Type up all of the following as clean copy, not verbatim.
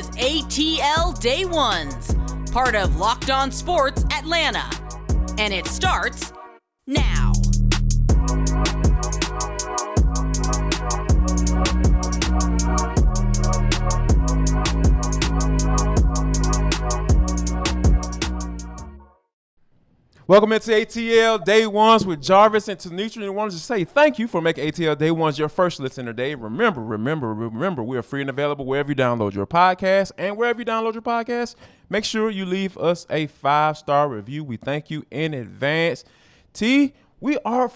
is ATL Day Ones, part of Locked On Sports Atlanta. And it starts now. Welcome into ATL Day Ones with Jarvis and Tenitra. And I wanted to say thank you for making ATL Day Ones your first listen today. Remember, we are free and available wherever you download your podcast. And wherever you download your podcast, make sure you leave us a 5-star review. We thank you in advance. T, we are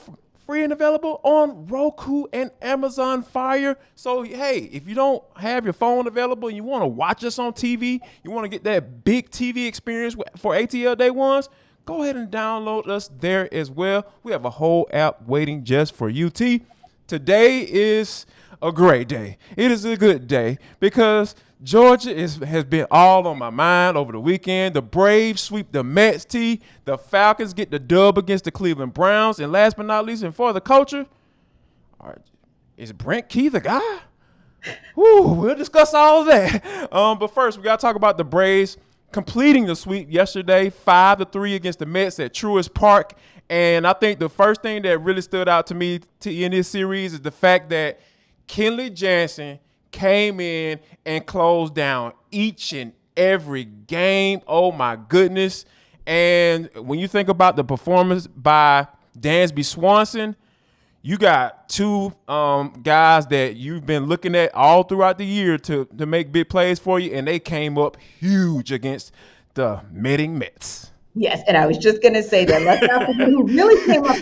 free and available on Roku and Amazon Fire. So, hey, if you don't have your phone available and you want to watch us on TV, you want to get that big TV experience for ATL Day Ones, go ahead and download us there as well. We have a whole app waiting just for you. T, today is a great day. It is a good day because Georgia has been all on my mind over the weekend. The Braves sweep the Mets, T. The Falcons get the dub against the Cleveland Browns. And last but not least, and for the culture, is Brent Key the guy? We'll discuss all of that. But first, we got to talk about the Braves completing the sweep yesterday, 5-3 against the Mets at Truist Park. And I think the first thing that really stood out to me in this series is the fact that Kenley Jansen came in and closed down each and every game. Oh, my goodness. And when you think about the performance by Dansby Swanson, you got two guys that you've been looking at all throughout the year to make big plays for you, and they came up huge against the Metting Mets. Yes, and I was just going to say that. Let's not forget who really came up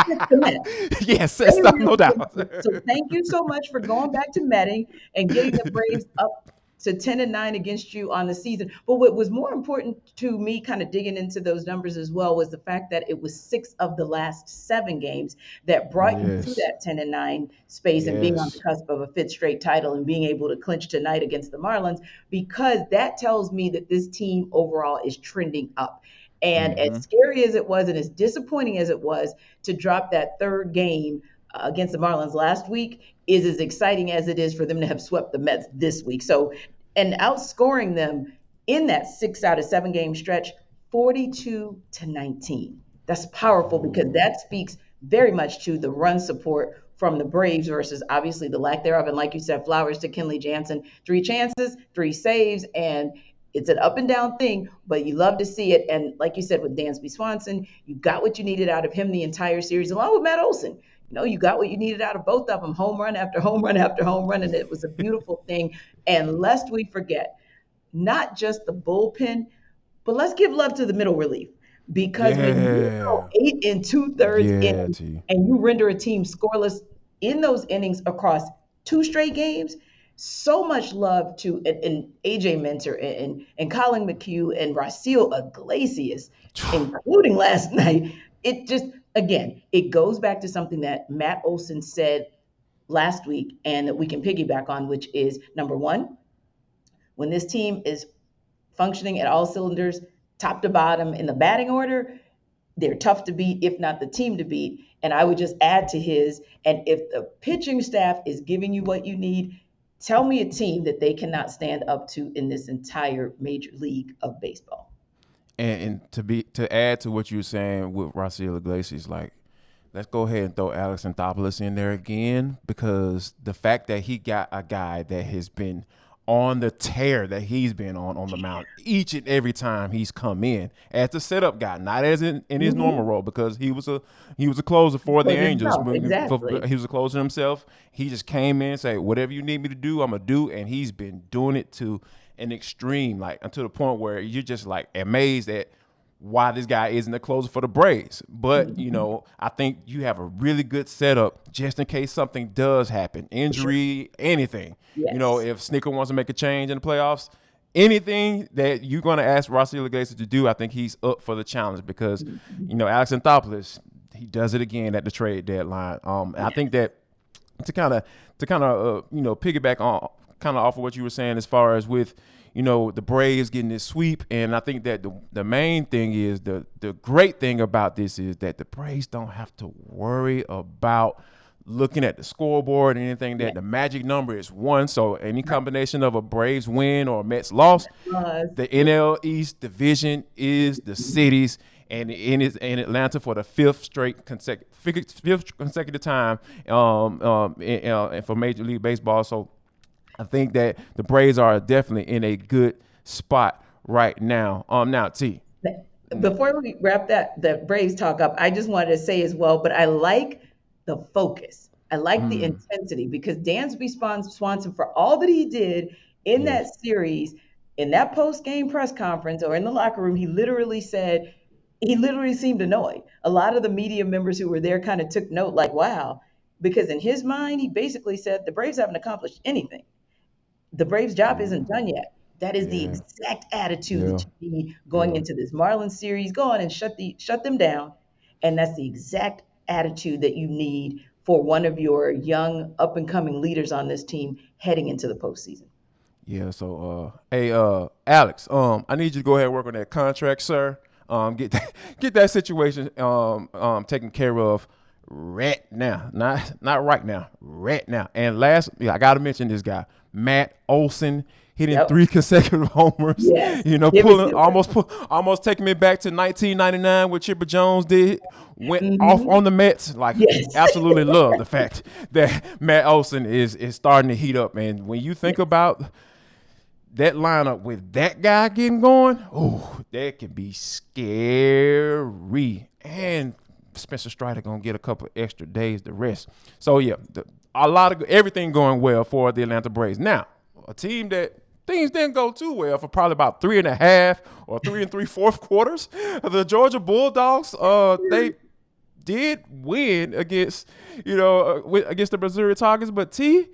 with the Mets. Yes, no doubt. So thank you so much for going back to Metting and getting the Braves up to 10-9 against you on the season. But what was more important to me, kind of digging into those numbers as well, was the fact that it was 6 of the last 7 games that brought you to that 10-9 space and being on the cusp of a 5th straight title and being able to clinch tonight against the Marlins, because that tells me that this team overall is trending up. And as scary as it was and as disappointing as it was to drop that 3rd game against the Marlins last week, is as exciting as it is for them to have swept the Mets this week. So, and outscoring them in that 6 out of 7 game stretch, 42-19. That's powerful because that speaks very much to the run support from the Braves versus obviously the lack thereof. And like you said, flowers to Kenley Jansen, 3 chances, 3 saves, and it's an up and down thing, but you love to see it. And like you said, with Dansby Swanson, you got what you needed out of him the entire series, along with Matt Olson. You know, you got what you needed out of both of them, home run after home run after home run, and it was a beautiful thing. And lest we forget, not just the bullpen, but let's give love to the middle relief. Because when you go 8 2/3 innings and you render a team scoreless in those innings across 2 straight games, so much love to and AJ Minter and Colin McHugh and Raciel Iglesias, including last night. It just, again, it goes back to something that Matt Olson said last week and that we can piggyback on, which is, number one, when this team is functioning at all cylinders, top to bottom in the batting order, they're tough to beat, if not the team to beat. And I would just add to his, and if the pitching staff is giving you what you need, tell me a team that they cannot stand up to in this entire major league of baseball. And to add to what you were saying with Raciel Iglesias, like, let's go ahead and throw Alex Anthopoulos in there again, because the fact that he got a guy that has been on the tear that he's been on the mound each and every time he's come in as a setup guy, not as in his normal role, because he was a closer for the Angels. Exactly. He was a closer himself. He just came in and said, whatever you need me to do, I'm gonna do, and he's been doing it to an extreme, like, until the point where you're just like amazed at why this guy isn't a closer for the Braves. But, you know, I think you have a really good setup just in case something does happen, injury, anything. Yes. You know, if Snicker wants to make a change in the playoffs, anything that you're going to ask Raciel Iglesias to do, I think he's up for the challenge because, you know, Alex Anthopoulos, he does it again at the trade deadline. I think that to kind of you know, piggyback on kind of off of what you were saying as far as with, you know, the Braves getting this sweep. And I think that the main thing is the great thing about this is that the Braves don't have to worry about looking at the scoreboard and anything that the magic number is 1. So any combination of a Braves win or a Mets loss, the NL East division is the city's, and in Atlanta for the fifth consecutive time for Major League Baseball. So I think that the Braves are definitely in a good spot right now. Now, T. Before we wrap the Braves talk up, I just wanted to say as well, but I like the focus. I like the intensity, because Dansby Swanson, for all that he did in that series, in that post-game press conference or in the locker room, he literally seemed annoyed. A lot of the media members who were there kind of took note, like, wow, because in his mind, he basically said the Braves haven't accomplished anything. The Braves' job isn't done yet. That is the exact attitude that you need going into this Marlins series. Go on and shut them down. And that's the exact attitude that you need for one of your young up-and-coming leaders on this team heading into the postseason. Yeah, so, hey, Alex, I need you to go ahead and work on that contract, sir. Get that situation taken care of right now. Not right now, right now. And last, I got to mention this guy, Matt Olson, hitting 3 consecutive homers. Yes. Almost taking me back to 1999 what Chipper Jones did. Went off on the Mets. Absolutely love the fact that Matt Olson is starting to heat up. And when you think about that lineup with that guy getting going, that can be scary. And Spencer Strider gonna get a couple extra days to rest. So yeah, everything going well for the Atlanta Braves. Now, a team that things didn't go too well for probably about 3.5 or 3 3/4 quarters. The Georgia Bulldogs, they did win against the Missouri Tigers, but T,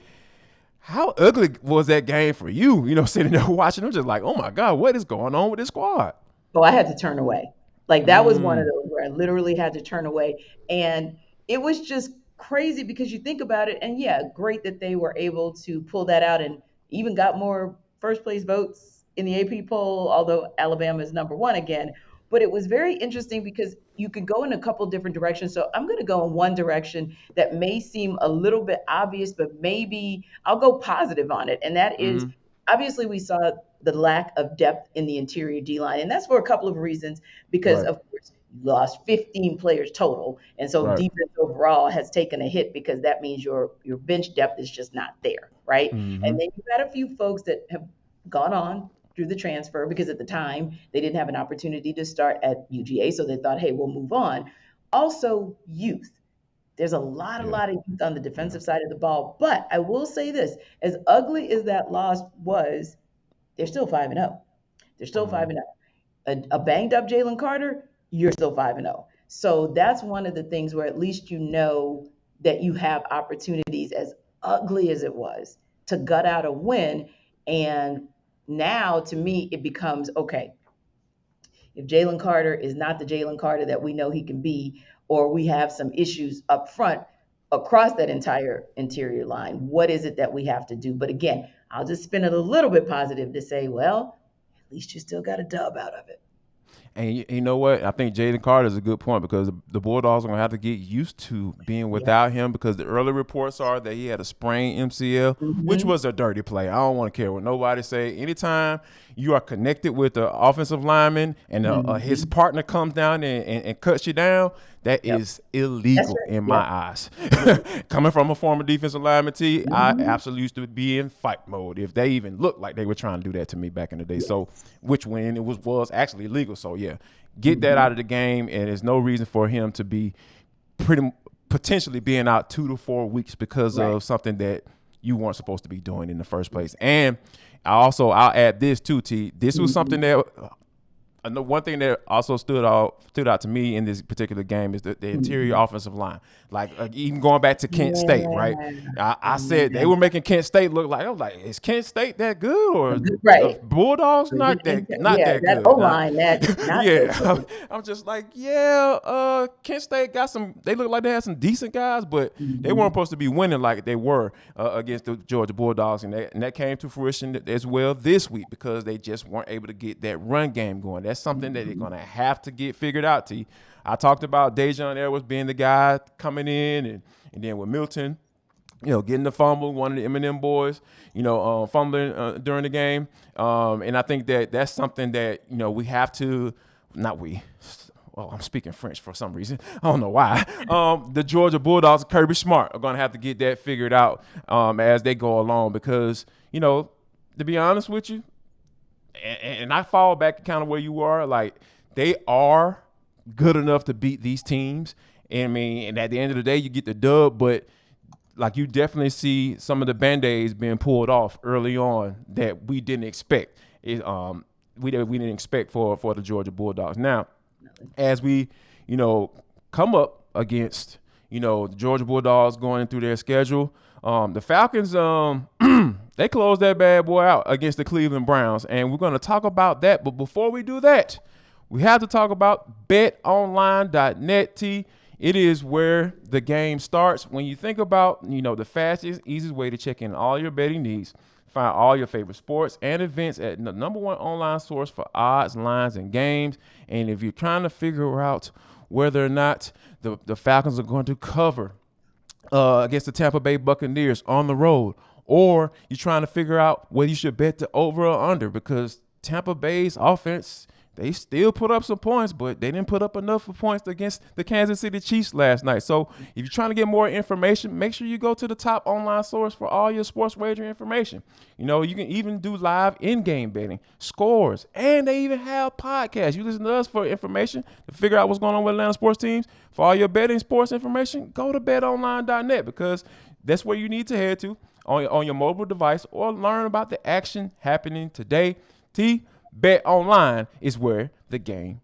how ugly was that game for you? Sitting there watching, I'm just like, oh my God, what is going on with this squad? Oh, I had to turn away. That was one of those where I literally had to turn away. And it was just crazy because you think about it, and great that they were able to pull that out and even got more first place votes in the AP poll, although Alabama is number 1 again. But it was very interesting because you could go in a couple different directions. So I'm going to go in one direction that may seem a little bit obvious, but maybe I'll go positive on it. And that is, obviously we saw the lack of depth in the interior D-line. And that's for a couple of reasons, because of course you lost 15 players total. And so defense overall has taken a hit, because that means your bench depth is just not there, right? And then you've got a few folks that have gone on through the transfer, because at the time they didn't have an opportunity to start at UGA. So they thought, hey, we'll move on. Also, youth. There's a lot of youth on the defensive side of the ball. But I will say this, as ugly as that loss was, they're still 5-0. They're still 5-0. A banged up Jalen Carter, you're still 5-0. So that's one of the things where at least you know that you have opportunities, as ugly as it was, to gut out a win. And now, to me, it becomes, okay, if Jalen Carter is not the Jalen Carter that we know he can be, or we have some issues up front across that entire interior line, what is it that we have to do? But again, I'll just spin it a little bit positive to say, well, at least you still got a dub out of it. And you know what? I think Jalen Carter is a good point, because the Bulldogs are going to have to get used to being without him, because the early reports are that he had a sprained MCL, which was a dirty play. I don't want to care what nobody say. Anytime you are connected with the offensive lineman and his partner comes down and cuts you down, that is illegal in my eyes. Coming from a former defensive lineman, T, I absolutely used to be in fight mode if they even looked like they were trying to do that to me back in the day. So, which when it was actually illegal. So, get that out of the game, and there's no reason for him to be potentially being out 2 to 4 weeks because of something that you weren't supposed to be doing in the first place. And I'll add this too, T. This was something that I know one thing that also stood out to me in this particular game is the interior offensive line. Even going back to Kent State, right? I said they were making Kent State look like, I was like, is Kent State that good, or the Bulldogs not that good? That O-line, not I'm just like, Kent State got some. They look like they had some decent guys, but they weren't supposed to be winning like they were against the Georgia Bulldogs, and that came to fruition as well this week, because they just weren't able to get that run game going. That's something that they're going to have to get figured out. I talked about Dejon Edwards being the guy coming in, and then with Milton, getting the fumble, one of the Eminem boys, fumbling during the game. And I think that's something that, we have to, I'm speaking French for some reason. I don't know why. The Georgia Bulldogs, Kirby Smart, are going to have to get that figured out as they go along because, to be honest with you, and I fall back to kind of where you are, like they are good enough to beat these teams. And at the end of the day, you get the dub, but like you definitely see some of the Band-Aids being pulled off early on that we didn't expect. We didn't expect for the Georgia Bulldogs. Now, as we, come up against, the Georgia Bulldogs going through their schedule, the Falcons, they closed that bad boy out against the Cleveland Browns, and we're going to talk about that. But before we do that, we have to talk about BetOnline.net. It is where the game starts. When you think about, the fastest, easiest way to check in all your betting needs, find all your favorite sports and events at the #1 online source for odds, lines, and games. And if you're trying to figure out whether or not the Falcons are going to cover against the Tampa Bay Buccaneers on the road, or you're trying to figure out whether you should bet the over or under, because Tampa Bay's offense, they still put up some points, but they didn't put up enough points against the Kansas City Chiefs last night. So if you're trying to get more information, make sure you go to the top online source for all your sports wagering information. You can even do live in-game betting, scores, and they even have podcasts. You listen to us for information to figure out what's going on with Atlanta sports teams. For all your betting sports information, go to betonline.net, because that's where you need to head to on your mobile device, or learn about the action happening today. BetOnline is where the game.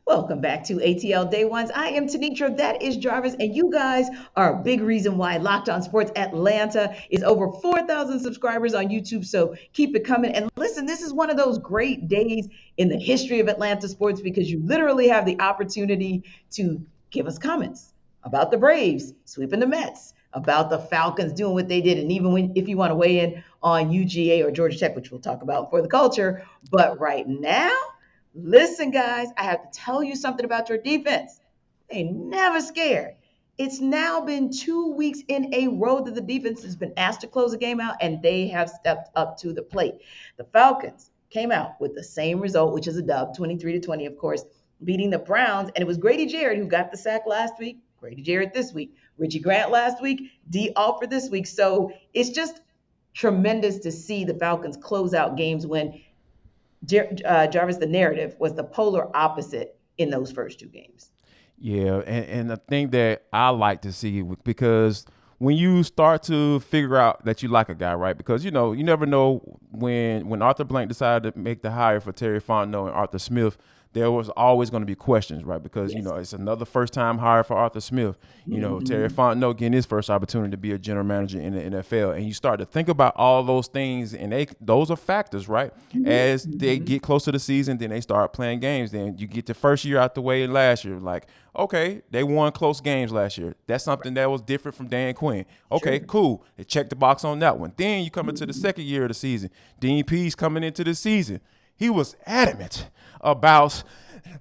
Welcome back to ATL Day Ones. I am Tenitra, that is Jarvis, and you guys are a big reason why Locked On Sports Atlanta is over 4,000 subscribers on YouTube, so keep it coming. And listen, this is one of those great days in the history of Atlanta sports, because you literally have the opportunity to give us comments about the Braves sweeping the Mets, about the Falcons doing what they did, and even if you want to weigh in on UGA or Georgia Tech, which we'll talk about for the culture. But right now, listen, guys, I have to tell you something about your defense. They never scared. It's now been 2 weeks in a row that the defense has been asked to close a game out, and they have stepped up to the plate. The Falcons came out with the same result, which is a dub, 23-20, of course, beating the Browns. And it was Grady Jarrett who got the sack last week, Grady Jarrett this week, Richie Grant last week, Dee Alford this week. So it's just tremendous to see the Falcons close out games when Jarvis, the narrative was the polar opposite in those first two games. Yeah, and the thing that I like to see, because when you start to figure out that you like a guy, right? Because, you never know when Arthur Blank decided to make the hire for Terry Fontenot and Arthur Smith, there was always going to be questions, right? Because, Yes. It's another first-time hire for Arthur Smith. Terry Fontenot getting his first opportunity to be a general manager in the NFL. And you start to think about all those things, and those are factors, right? As they get close to the season, then they start playing games. Then you get the first year out the way last year. Like, okay, they won close games last year. That's something that was different from Dan Quinn. Okay, cool. They checked the box on that one. Then you come into the second year of the season. Dean Pease coming into the season. He was adamant about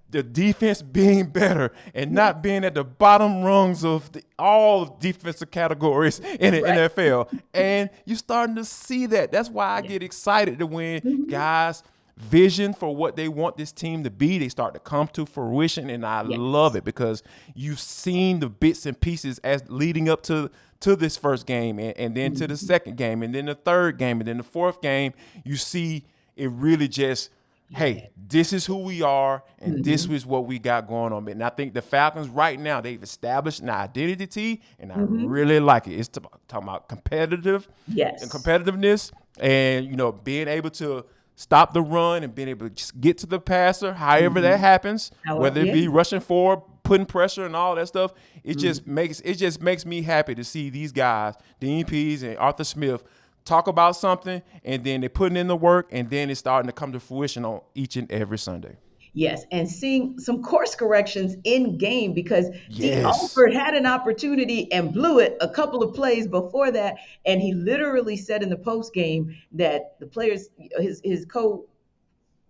the defense being better and not being at the bottom rungs of all defensive categories in the NFL. And you're starting to see that. That's why I get excited to when guys' vision for what they want this team to be, they start to come to fruition. And I love it, because you've seen the bits and pieces as leading up to this first game, and then to the second game, and then the third game, and then the fourth game. You see it really just, hey, this is who we are, and this is what we got going on. And I think the Falcons right now, they've established an identity, and I really like it. It's talking about competitive and competitiveness, and, being able to stop the run and being able to just get to the passer, however that happens, whether it be rushing forward, putting pressure and all that stuff. It just makes me happy to see these guys, Dean Pease and Arthur Smith, talk about something, and then they're putting in the work, and then it's starting to come to fruition on each and every Sunday. Yes, and seeing some course corrections in game, because Dee Alford had an opportunity and blew it a couple of plays before that, and he literally said in the post game that the players, his co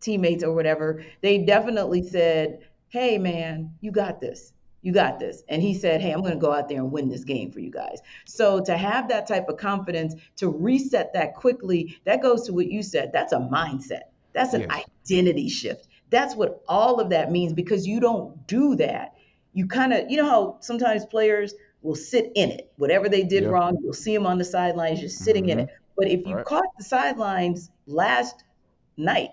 teammates or whatever, they definitely said, hey, man, you got this. You got this. And he said, hey, I'm going to go out there and win this game for you guys. So to have that type of confidence, to reset that quickly, that goes to what you said. That's a mindset. That's an Yes. identity shift. That's what all of that means, because you don't do that. You kind of, you know how sometimes players will sit in it. Whatever they did Yeah. wrong, you'll see them on the sidelines just sitting in Mm-hmm. it. But if you Right. caught the sidelines last night,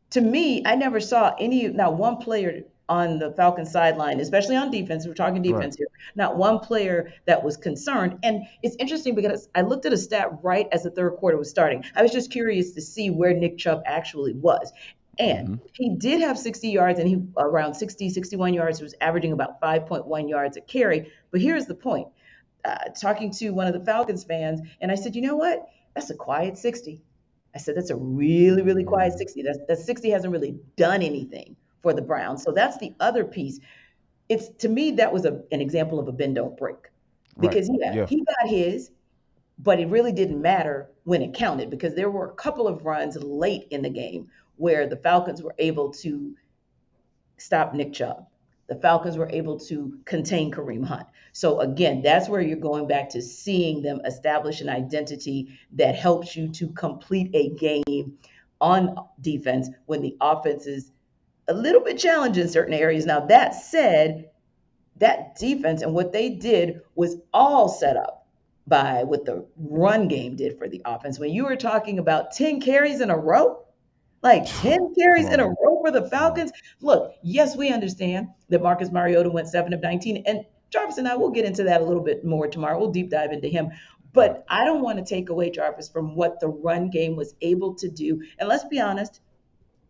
to me, I never saw not one player on the Falcons sideline, especially on defense. We're talking Right. defense here. Not one player that was concerned. And it's interesting because I looked at a stat right as the third quarter was starting. I was just curious to see where Nick Chubb actually was. And Mm-hmm. he did have 60 yards, and he around 60, 61 yards. He was averaging about 5.1 yards a carry. But here's the point. Talking to one of the Falcons fans, and I said, you know what? That's a quiet 60. I said, that's a really, really quiet 60. That 60 hasn't really done anything for the Browns. So that's the other piece. It's, to me, that was an example of a bend don't break. Right. Because yeah, Yeah. he got his, but it really didn't matter when it counted, because there were a couple of runs late in the game where the Falcons were able to stop Nick Chubb. The Falcons were able to contain Kareem Hunt. So again, that's where you're going back to seeing them establish an identity that helps you to complete a game on defense when the offense is a little bit challenged in certain areas. Now, that said, that defense and what they did was all set up by what the run game did for the offense. When you were talking about 10 carries in a row, like 10 Come carries in a on. row for the Come on. Falcons. Look, yes, we understand that Marcus Mariota went 7 of 19. And Jarvis and I will get into that a little bit more tomorrow. We'll deep dive into him. Right. But I don't want to take away, Jarvis, from what the run game was able to do. And let's be honest,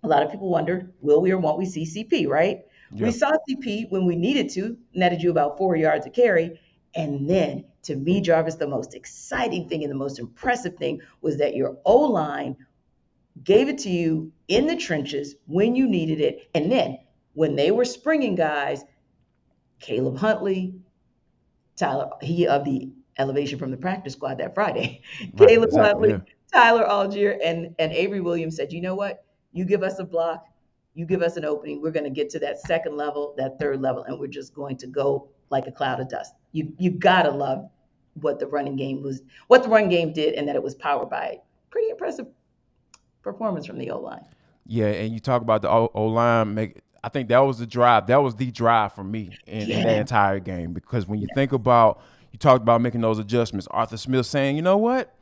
a lot of people wondered, will we or won't we see CP, right? We Yeah. saw CP when we needed to, netted you about 4 yards a carry. And then, to me, Jarvis, the most exciting thing and the most impressive thing was that your O line gave it to you in the trenches when you needed it. And then when they were springing guys, Caleb Huntley, Tyler, he of the elevation from the practice squad that Friday, Right. Caleb Exactly. Huntley, Yeah. Tyler Algier, and Avery Williams said, you know what? You give us a block, you give us an opening, we're going to get to that second level, that third level, and we're just going to go like a cloud of dust. You gotta love what the run game did, and that it was powered by pretty impressive performance from the O line. Yeah, and you talk about the O line. I think that was the drive. That was the drive for me in that Yeah. entire game, because when you think about, you talked about making those adjustments. Arthur Smith saying, you know what,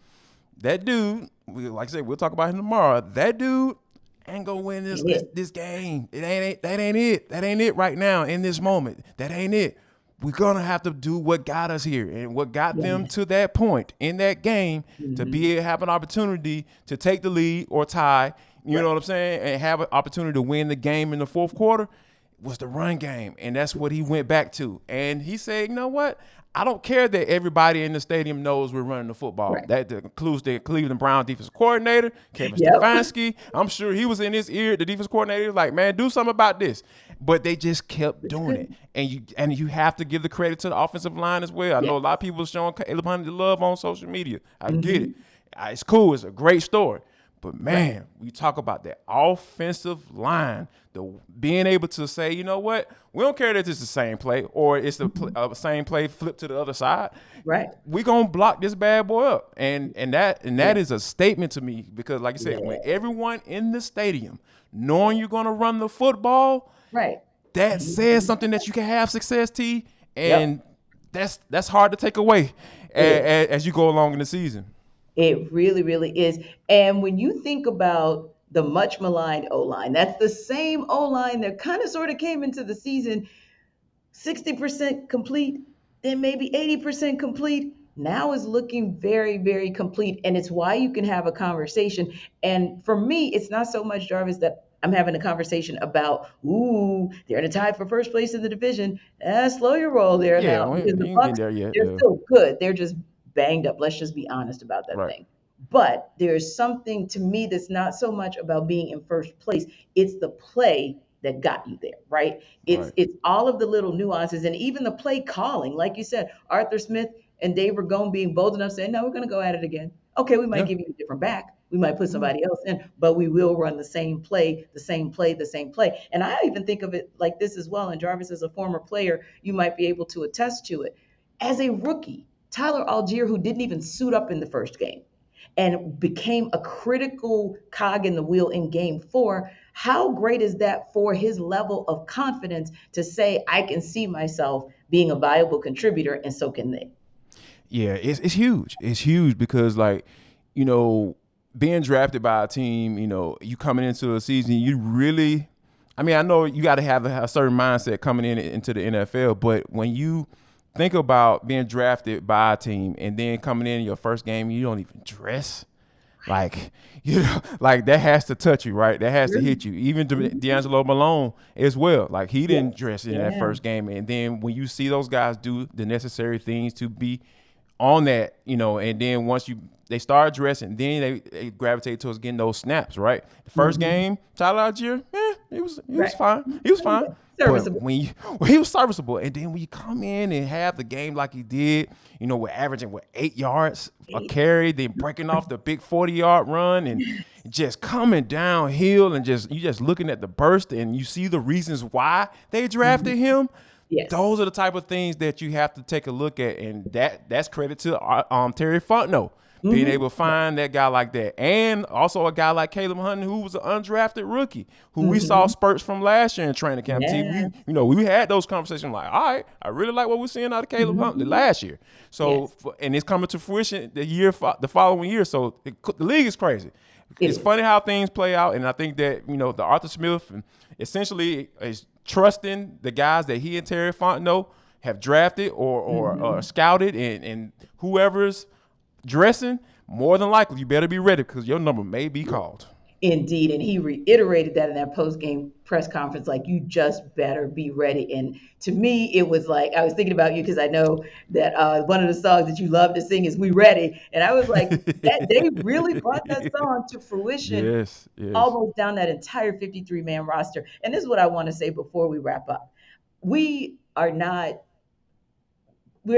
that dude, like I said, we'll talk about him tomorrow. That dude ain't gonna win this game. That ain't it. That ain't it right now in this moment. That ain't it. We're gonna have to do what got us here and what got them to that point in that game to be able to have an opportunity to take the lead or tie. You know what I'm saying? And have an opportunity to win the game in the fourth quarter was the run game. And that's what he went back to. And he said, you know what? I don't care that everybody in the stadium knows we're running the football. Right. That includes the Cleveland Browns defensive coordinator, Kevin Yep. Stefanski. I'm sure he was in his ear. The defense coordinator was like, man, do something about this. But they just kept doing it. And you have to give the credit to the offensive line as well. I know a lot of people are showing Caleb Hunter love on social media. I get it. It's cool. It's a great story. But, man, we talk about that offensive line, being able to say, you know what, we don't care that it's the same play or it's the same play flipped to the other side. Right. We're going to block this bad boy up. And that is a statement to me, because, like I said, when everyone in the stadium knowing you're going to run the football, Right. that says something that you can have success, T, and that's hard to take away as you go along in the season. It really, really is. And when you think about the much maligned O line, that's the same O line that kind of sort of came into the season 60% complete, then maybe 80% complete. Now is looking very, very complete. And it's why you can have a conversation. And for me, it's not so much, Jarvis, that I'm having a conversation about, ooh, they're in a tie for first place in the division. Slow your roll there Yeah, now. we Because the ain't getting Bucks, there yet. they're Yeah. still good. They're just banged up. Let's just be honest about that Right. thing. But there's something to me that's not so much about being in first place. It's the play that got you there, right? It's all of the little nuances and even the play calling. Like you said, Arthur Smith and Dave Ragone being bold enough saying, no, we're going to go at it again. Okay, we might Yeah. give you a different back. We might put somebody else in, but we will run the same play, the same play, the same play. And I even think of it like this as well. And Jarvis, as a former player, you might be able to attest to it. As a rookie, Tyler Algier, who didn't even suit up in the first game and became a critical cog in the wheel in game 4, how great is that for his level of confidence to say, I can see myself being a viable contributor, and so can they. Yeah, it's huge. It's huge because, like, you know, being drafted by a team, you know, you coming into a season, you really, I mean, I know you got to have a certain mindset coming into the NFL, but when you think about being drafted by a team and then coming in your first game, you don't even dress. Like, you know, like that has to touch you, right? That has to hit you. Even D'Angelo Malone as well. Like, he didn't dress in that first game. And then when you see those guys do the necessary things to be on that, you know, and then once they start dressing, then they gravitate towards getting those snaps, right? The first game, Tyler Algier, he was fine. He was fine. Serviceable. But he was serviceable. And then when you come in and have the game like he did, you know, we're averaging 8 yards a carry, then breaking off the big 40-yard run and just coming downhill and you just looking at the burst and you see the reasons why they drafted him. Yes. Those are the type of things that you have to take a look at, and that's credit to Terry Fontenot being able to find that guy like that, and also a guy like Caleb Hunter, who was an undrafted rookie, who we saw spurts from last year in training camp. Yeah. We had those conversations like, all right, I really like what we're seeing out of Caleb Hunter last year. So, and it's coming to fruition the following year. So the league is crazy. It's funny how things play out, and I think that, you know, the Arthur Smith essentially is trusting the guys that he and Terry Fontenot have drafted or scouted, and whoever's dressing, more than likely you better be ready because your number may be called. Indeed, and he reiterated that in that post-game press conference, like, you just better be ready. And to me, it was like, I was thinking about you because I know that one of the songs that you love to sing is "We Ready," and I was like, that they really brought that song to fruition. Yes. Almost down that entire 53-man roster. And this is what I want to say before we wrap up. We're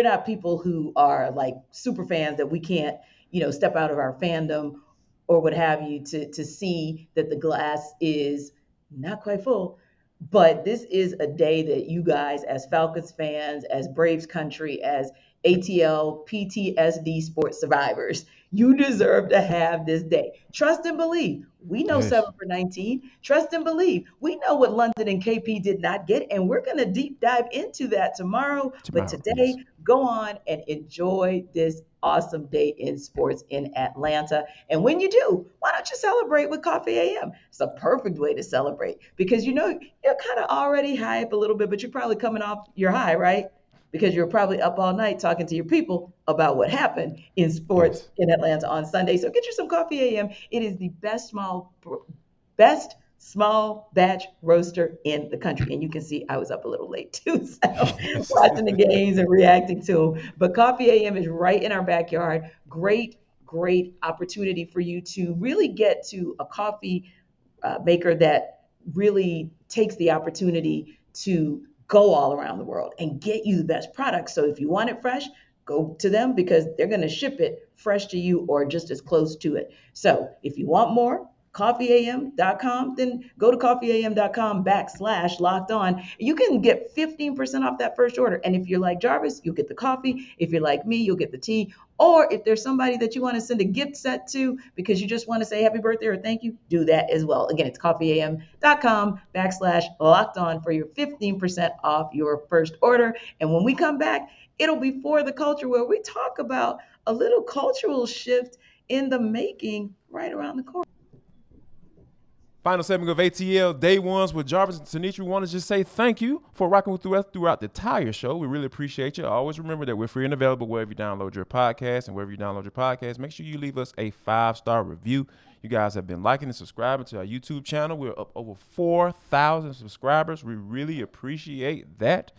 not people who are like super fans that we can't, you know, step out of our fandom or what have you to see that the glass is not quite full. But this is a day that you guys, as Falcons fans, as Braves country, as ATL, PTSD sports survivors, you deserve to have this day. Trust and believe. We know 7 for 19. Trust and believe. We know what London and KP did not get, and we're going to deep dive into that tomorrow. But today, go on and enjoy this awesome day in sports in Atlanta. And when you do, why don't you celebrate with Coffee AM? It's a perfect way to celebrate because, you know, you're kind of already hype a little bit, but you're probably coming off your high, right? Because you're probably up all night talking to your people about what happened in sports in Atlanta on Sunday. So get you some Coffee AM. It is the best small batch roaster in the country. And you can see I was up a little late too, so watching the games and reacting to them. But Coffee AM is right in our backyard. Great opportunity for you to really get to a coffee maker that really takes the opportunity to go all around the world and get you the best products. So if you want it fresh, go to them because they're going to ship it fresh to you or just as close to it. So if you want more, coffeeam.com, then go to coffeeam.com/locked on. You can get 15% off that first order. And if you're like Jarvis, you'll get the coffee. If you're like me, you'll get the tea. Or if there's somebody that you want to send a gift set to because you just want to say happy birthday or thank you, do that as well. Again, it's coffeeam.com/locked on for your 15% off your first order. And when we come back, it'll be For the Culture, where we talk about a little cultural shift in the making right around the corner. Final segment of ATL Day Ones with Jarvis and Tenitra. We want to just say thank you for rocking with us throughout the entire show. We really appreciate you. Always remember that we're free and available wherever you download your podcast. And wherever you download your podcast, make sure you leave us a 5-star review. You guys have been liking and subscribing to our YouTube channel. We're up over 4,000 subscribers. We really appreciate that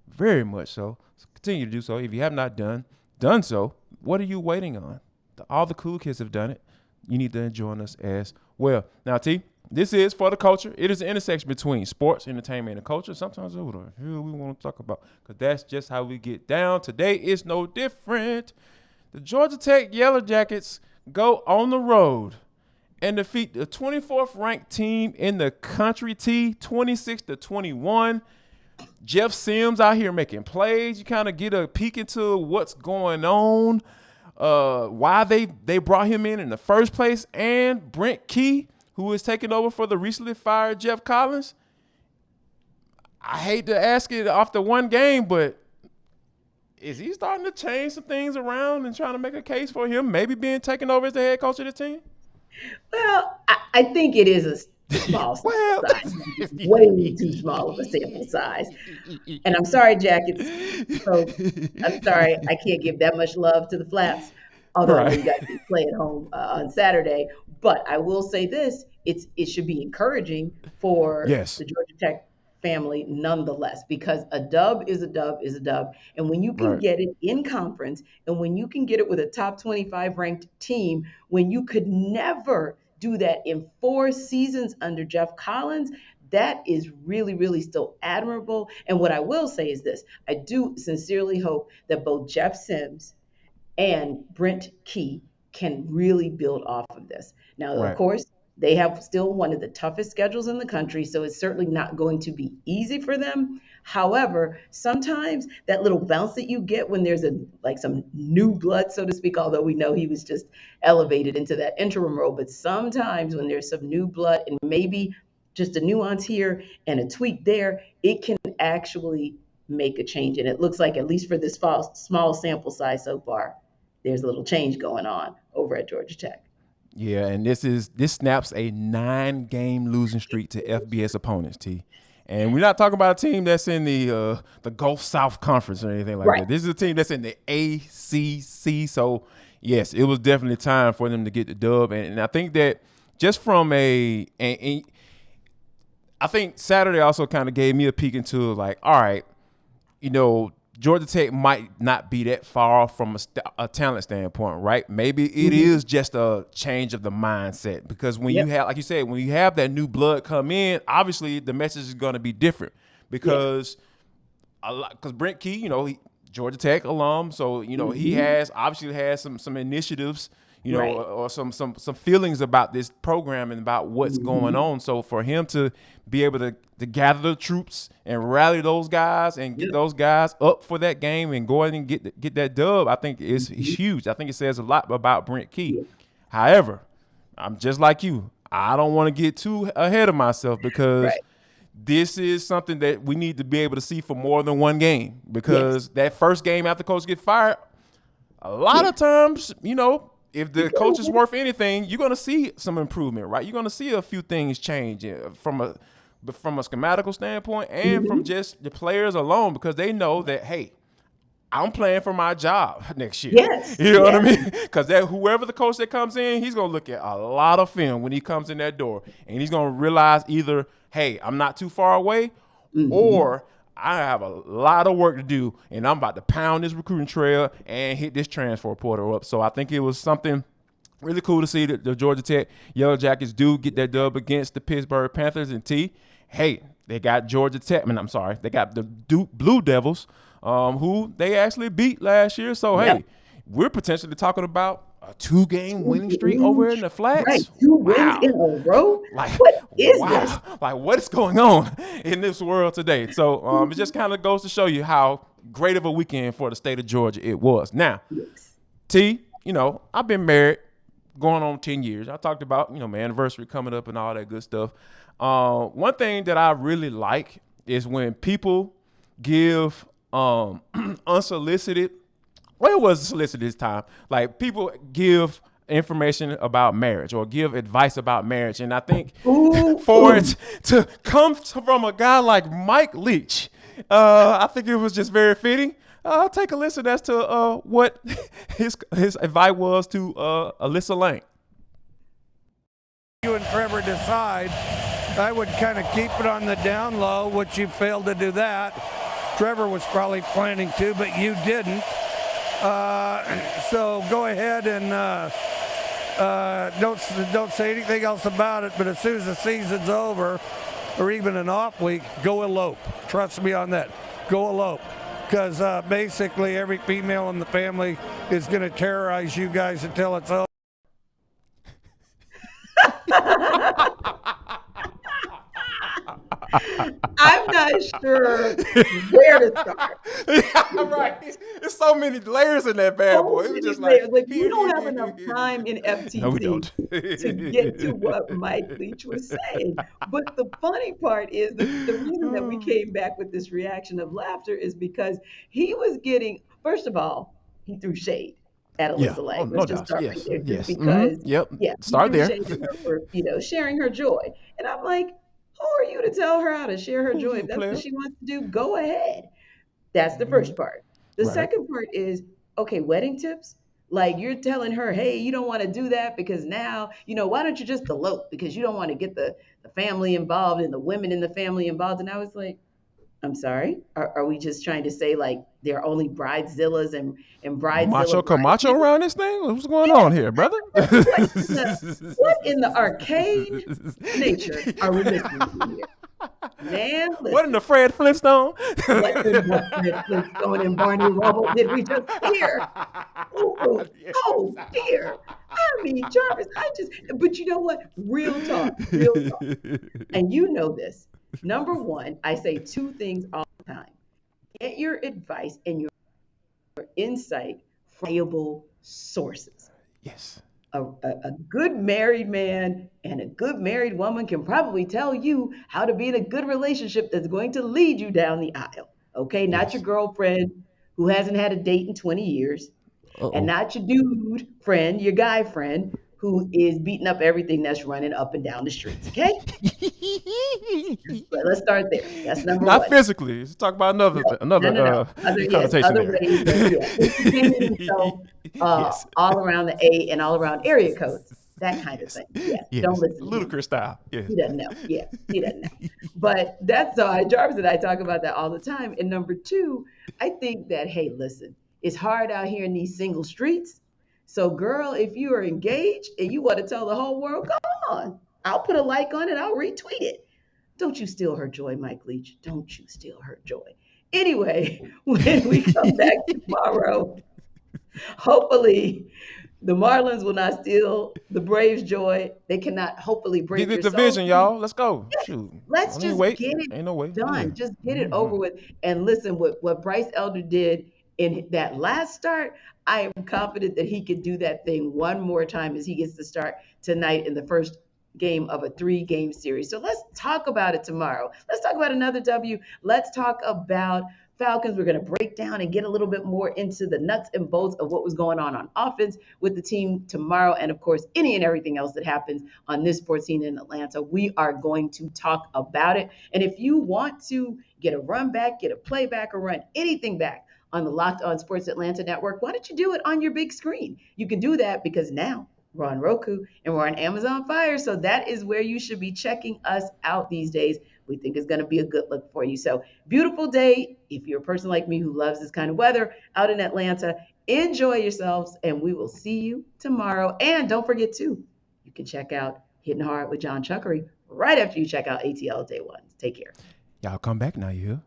very much so. Continue to do so. If you have not done so, what are you waiting on? All the cool kids have done it. You need to join us as well. Now, T, this is For the Culture. It is an intersection between sports, entertainment, and culture. Sometimes what the hell we want to talk about, because that's just how we get down. Today is no different. The Georgia Tech Yellow Jackets go on the road and defeat the 24th ranked team in the country, 26-21. Jeff Sims out here making plays. You kind of get a peek into what's going on, why they brought him in the first place, and Brent Key, who is taking over for the recently fired Jeff Collins. I hate to ask it after one game, but is he starting to change some things around and trying to make a case for him maybe being taken over as the head coach of the team? Well, I think it is a small sample size, way too small of a sample size. And I'm sorry, Jack. I'm sorry, I can't give that much love to the Flaps, although I know you guys play at home on Saturday. But I will say this: it should be encouraging for the Georgia Tech family nonetheless, because a dub is a dub is a dub. And when you can get it in conference, and when you can get it with a top 25 ranked team, when you could never do that in 4 seasons under Jeff Collins, that is really, really still admirable. And what I will say is this: I do sincerely hope that both Jeff Sims and Brent Key can really build off of this. Now, of course, they have still one of the toughest schedules in the country, so it's certainly not going to be easy for them. However, sometimes that little bounce that you get when there's some new blood, so to speak, although we know he was just elevated into that interim role, but sometimes when there's some new blood and maybe just a nuance here and a tweak there, it can actually make a change. And it looks like, at least for this small sample size so far, there's a little change going on over at Georgia Tech. Yeah, and this snaps a 9-game losing streak to FBS opponents, T. And we're not talking about a team that's in the Gulf South Conference or anything like that. This is a team that's in the ACC. So, yes, it was definitely time for them to get the dub. And I think that just from I think Saturday also kind of gave me a peek into, like, all right, Georgia Tech might not be that far off from a talent standpoint, right? Maybe it is just a change of the mindset, because when you have, like you said, when you have that new blood come in, obviously the message is going to be different, because Brent Key, Georgia Tech alum, so he obviously has some initiatives, or some feelings about this program and about what's going on. So for him to be able to gather the troops and rally those guys and get those guys up for that game and go ahead and get that dub, I think is huge. I think it says a lot about Brent Key. However, I'm just like you. I don't want to get too ahead of myself, because this is something that we need to be able to see for more than one game, because that first game after coach get fired, a lot of times, if the coach is worth anything, you're going to see some improvement, right? You're going to see a few things change from a schematical standpoint and from just the players alone, because they know that, hey, I'm playing for my job next year. Yes. You know what I mean? Because whoever the coach that comes in, he's going to look at a lot of film when he comes in that door, and he's going to realize either, hey, I'm not too far away, or I have a lot of work to do, and I'm about to pound this recruiting trail and hit this transfer portal up. So I think it was something really cool to see that the Georgia Tech Yellow Jackets do get that dub against the Pittsburgh Panthers. And hey, they got Georgia Tech. They got the Blue Devils, who they actually beat last year. So, hey, we're potentially talking about a 2-game winning streak over in the Flats. Right, 2 wins in a row? What is this? Like, what is going on in this world today? So it just kind of goes to show you how great of a weekend for the state of Georgia it was. Now, T, I've been married going on 10 years. I talked about, my anniversary coming up and all that good stuff. One thing that I really like is when people give unsolicited, well, it wasn't solicited this time, like people give information about marriage or give advice about marriage. And I think for it to come from a guy like Mike Leach, I think it was just very fitting. I'll take a listen as to what his advice was to Alyssa Lane. You and Trevor decide. I would kind of keep it on the down low, which you failed to do that. Trevor was probably planning to, but you didn't. So go ahead and don't say anything else about it. But as soon as the season's over, or even an off week, go elope. Trust me on that. Go elope. Because basically every female in the family is going to terrorize you guys until it's over. I'm not sure where to start. Yeah, right. There's so many layers in that bad boy. So It was many just layers. like Like we don't have enough time in no, we FTC don't. to get to what Mike Leach was saying. But the funny part is the reason that we came back with this reaction of laughter is because he was getting, first of all, he threw shade at Yeah. Alyssa Oh, Lang. no Let's just doubt. start right Yes. there, just Yes. because, Yep. yeah, he Start threw there. shade at her for, sharing her joy. And I'm like, who are you to tell her how to share her Who joy? you, If that's what player? she wants to do, go ahead. That's the first part. The Right. second part is, okay, wedding tips. Like you're telling her, hey, you don't want to do that because now, why don't you just elope? Because you don't want to get the family involved and the women in the family involved. And I was like, I'm sorry. Are we just trying to say like there are only bridezillas and bridezilla Macho Camacho bridesmaids? around this thing? What's going on here, brother? What in the arcane nature are we listening to here? Man, What in listen. the Fred Flintstone? What Fred Flintstone and Barney Rubble did we just hear? Oh, Yes. oh dear. I mean, Jarvis, but you know what? Real talk, real talk. And you know this. Number one, I say two things all the time. Get your advice and your insight from reliable sources. Yes. A good married man and a good married woman can probably tell you how to be in a good relationship that's going to lead you down the aisle. Okay, not your Yes. girlfriend who hasn't had a date in 20 years, and Uh-oh. not your dude friend, your guy friend who is beating up everything that's running up and down the streets. Okay, let's start there. That's number Not one. physically. Let's talk about No. another Yes, connotation other there. ways of, entertaining himself Yes. all around the A and all around area codes, that kind of Yes. thing. Yes, don't Yes. listen to him. Ludicrous style. Yes. He doesn't know. Yeah, he doesn't know. But that's why Jarvis and I talk about that all the time. And number two, I think that, hey, listen, it's hard out here in these single streets. So, girl, if you are engaged and you want to tell the whole world, go on. I'll put a like on it. I'll retweet it. Don't you steal her joy, Mike Leach. Don't you steal her joy. Anyway, when we come back tomorrow, hopefully the Marlins will not steal the Braves' joy. They cannot hopefully Get break the your soul. division, y'all. Let's go. Shoot. Let's Don't even just wait. get it Ain't no way. Yeah. done. Just get it over with. And listen, what Bryce Elder did in that last start, I am confident that he could do that thing one more time as he gets to start tonight in the first game of a 3-game series. So let's talk about it tomorrow. Let's talk about another W. Let's talk about Falcons. We're going to break down and get a little bit more into the nuts and bolts of what was going on offense with the team tomorrow. And of course, any and everything else that happens on this sports scene in Atlanta, we are going to talk about it. And if you want to get a run back, get a playback, or run anything back on the Locked On Sports Atlanta network, why don't you do it on your big screen? You can do that because now we're on Roku and we're on Amazon Fire. So that is where you should be checking us out these days. We think it's going to be a good look for you. So beautiful day. If you're a person like me who loves this kind of weather out in Atlanta, enjoy yourselves and we will see you tomorrow. And don't forget too, you can check out Hitting Hard with John Chuckery right after you check out ATL Day One. Take care. Y'all come back now, you hear?